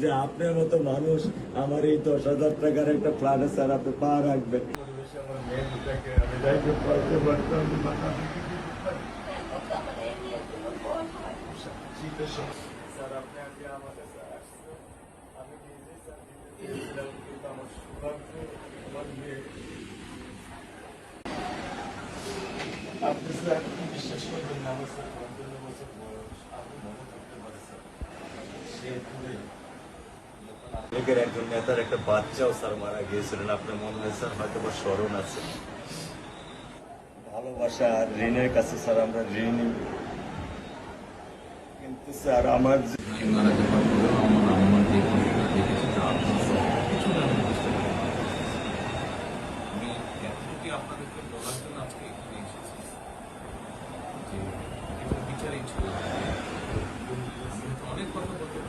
যে আপনার মতো মানুষ আমার এই 10,000 টাকার একটা ফ্ল্যাটে স্যার আপনি পা রাখবেন। আপনি স্যার বিশ্বাস করবেন না, আমার স্যার 55 বছর বয়স, আপনি মনে করতে পারেন স্যার লীগের একজন নেতার একটা বাচ্চাও স্যার মারা গিয়েছিলেন, আপনার মনে হয় স্যার হয়তো বা স্মরণ আছে। ভালোবাসা আর ঋণের কাছে স্যার আমরা ঋণী, কিন্তু স্যার আমার আপনাদেরকে বলার জন্য আজকে এখানে এসেছি যে এটা বিচারই ছিল। অনেক কথা বলতে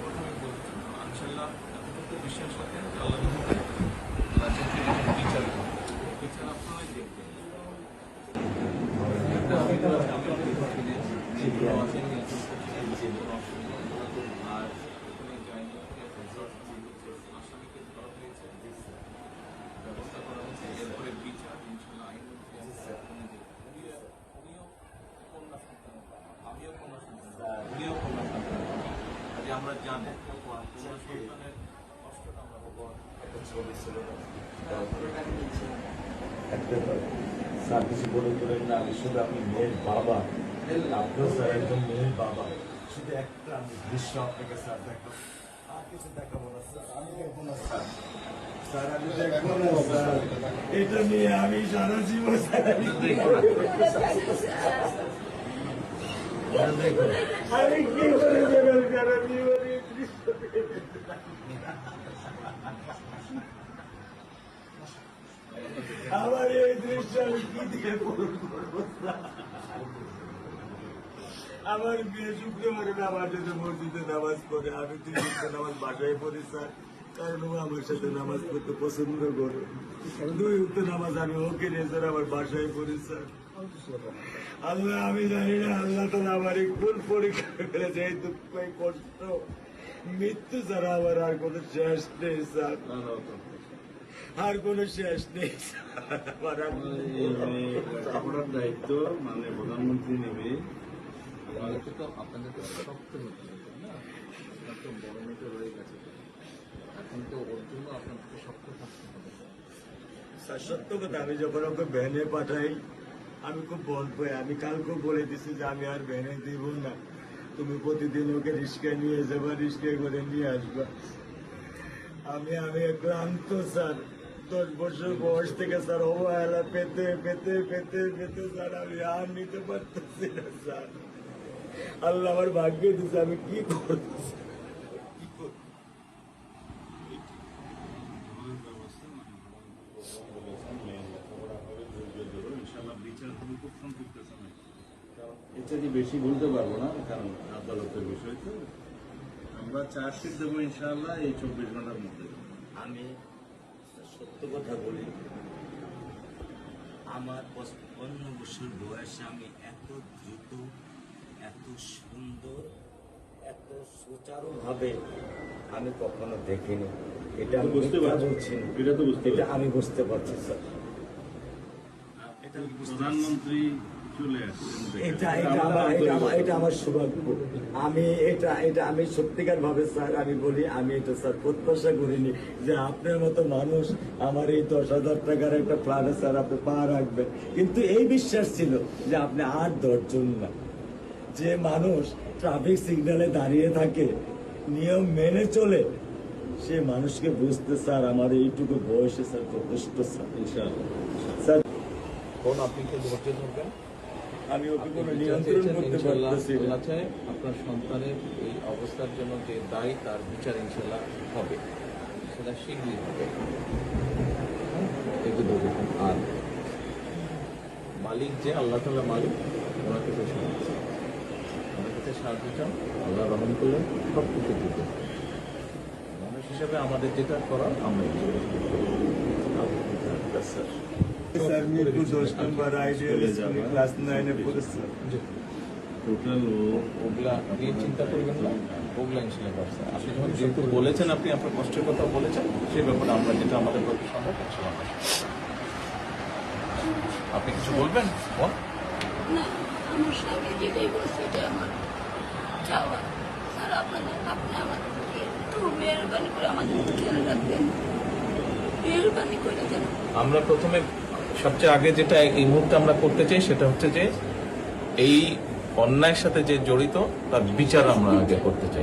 প্রথমে বলছি ইনশাল্লাহ এতটুকু বিশ্বাস রাখেন আল্লাহ বিচার বিচার আপনারাই দেখবেন। আর আসামিকে ধরা হয়েছে, ব্যবস্থা করা হচ্ছে, এরপরে বিচার ইনশাল্লাহ আইন উনিও কন্যা সন্তান, আমিও কন্যা সন্তান, উনিও কন্যা সন্তান। কাজে আমরা জানি কন্যা সন্তানের কষ্টটা আমরা একটা ছবি ছিল স্যার, কিছু বলে করেন না, আমি শুধু আপনি মেয়ের বাবা, আপনিও স্যার একজন মেয়ের বাবা, শুধু একটা আমি দৃশ্য আপনাকে স্যার দেখাবো, আর কিছু দেখাবো না স্যার, আমি দেখবো না স্যার, স্যার আমি দেখবো না স্যার, এটা নিয়ে আমি সারা জীবন স্যার আমি কি করে দেবেন সারা জীবনে দৃশ্য আমার এই দৃশ্য আমি কি দিয়ে পূরণ করবো? আমার বিয়ে শুক্রবারে আমার সাথে মসজিদে নামাজ পড়ে, আমি 3 নামাজ বাসায় পড়ি স্যার, কারণ ও আমার সাথে নামাজ পড়তে পছন্দ করে। 2 উক্ত নামাজ আমি ওকে নিয়ে স্যার আমার বাসায় পড়ি স্যার। আল্লাহ আমি জানি না আল্লাহ তো আমার কোন পরীক্ষা করেছে, এই দুঃখ এই কষ্ট মৃত্যু ছাড়া আমার আর কোনো শেষ নেই স্যার, আর কোনো শেষ নেই। আপনার দায়িত্ব মানে প্রধানমন্ত্রী নেবে, আপনাদেরকে শক্ত হতে হবে না, আপনার তো বড় মেয়েটা রয়ে গেছে, এখন তো ওর জন্য আপনাদেরকে শক্ত থাকতে হবে। স্যার সত্য কথা, আমি যখন ওকে ভ্যানে পাঠাই আমি খুব বল পাই, আমি কালকেও বলে দিছি যে আমি আর ভ্যানে দিব না, তুমি প্রতিদিন ওকে রিস্কায় নিয়ে যাবা, রিস্কায় করে নিয়ে আসবা। আমি ক্লান্ত স্যার, 10 বছর বয়স থেকে স্যার অবহেলা পেতে পেতে পেতে পেতে স্যার আমি আর নিতে পারতেছি না স্যার। আল্লাহ আমার ভাগ্য দিচ্ছে, আমি কি করতেছি এটা যে বেশি বলতে পারবো না, কারণ আদালতের বিষয় তো। আমরা চার্জশিট দেবো ইনশাআল্লাহ এই 24 ঘন্টার মধ্যে। আমি সত্য কথা বলি, আমার 55 বছর বয়সে আমি এত দ্রুত, এত সুন্দর, এত সুচারুভাবে আমি কখনো দেখিনি। এটা আমি বুঝতে পারছি, এটা তো বুঝতে, এটা আমি বুঝতে পারছি স্যার। প্রধানমন্ত্রী চলে আসছেন, এটা আমার সৌভাগ্য। আমি আমি সত্যিকার ভাবে স্যার আমি বলি, আমি এটা স্যার প্রত্যাশা করিনি যে আপনার মতো মানুষ আমার এই 10,000 টাকার একটা ফ্ল্যাটে স্যার আপনি পা রাখবেন, কিন্তু এই বিশ্বাস ছিল যে আপনি 8-10 জন না, যে মানুষ ট্রাফিক সিগন্যালে দাঁড়িয়ে থাকে, নিয়ম মেনে চলে, সে মানুষকে বুঝতে স্যার আমার এইটুকু বয়সে স্যার যথেষ্ট স্যার। ইনশাআল্লাহ স্যার কোন আপনি কি ধৈর্য ধরবেন, আমি ওকে কোনো নিয়ন্ত্রণ করতে পারতেছি না। আপনার সন্তানের এই অবস্থার জন্য যে দায়ী তার বিচার ইনশাল্লাহ হবে, সেটা শীঘ্রই হবে। এগুলো দেখুন, আর মালিক যে আল্লাহ তাআলা মালিক, ওনাকে তো সাহায্য, ওনার কাছে সাহায্য চান, আল্লাহ রহম করলেন, সব কিছু দিতে। মানুষ হিসাবে আমাদের যেটা করার আমরা স্যার মিরপুর 10 নম্বর আইডিয়াল স্কুলে ক্লাস 9-এ পড়ে স্যার। টোটাল ওগুলা নিয়ে চিন্তা করবেন না, ওগুলা ইনশাল্লাহ ব্যবস্থা। আপনি যখন যেহেতু বলেছেন, আপনি আপনার কষ্টের কথা বলেছেন, সেই ব্যাপারে আমরা যেটা আমাদের পক্ষে সম্ভব ইনশাল্লাহ আমরা আপনি কিছু বলবেন বল। না, আমার স্বামী যেটাই বলছে এটা আমার চাওয়া। স্যার আপনি আমাদের একটু মেহরবানি করে আমাদের খেয়াল রাখবেন, মেহরবানি করে যেন। আমরা প্রথমে সবচেয়ে আগে যেটা এই মুহূর্তে আমরা করতে চাই সেটা হচ্ছে যে এই অন্যায়ের সাথে যে জড়িত তার বিচার আমরা আগে করতে চাই।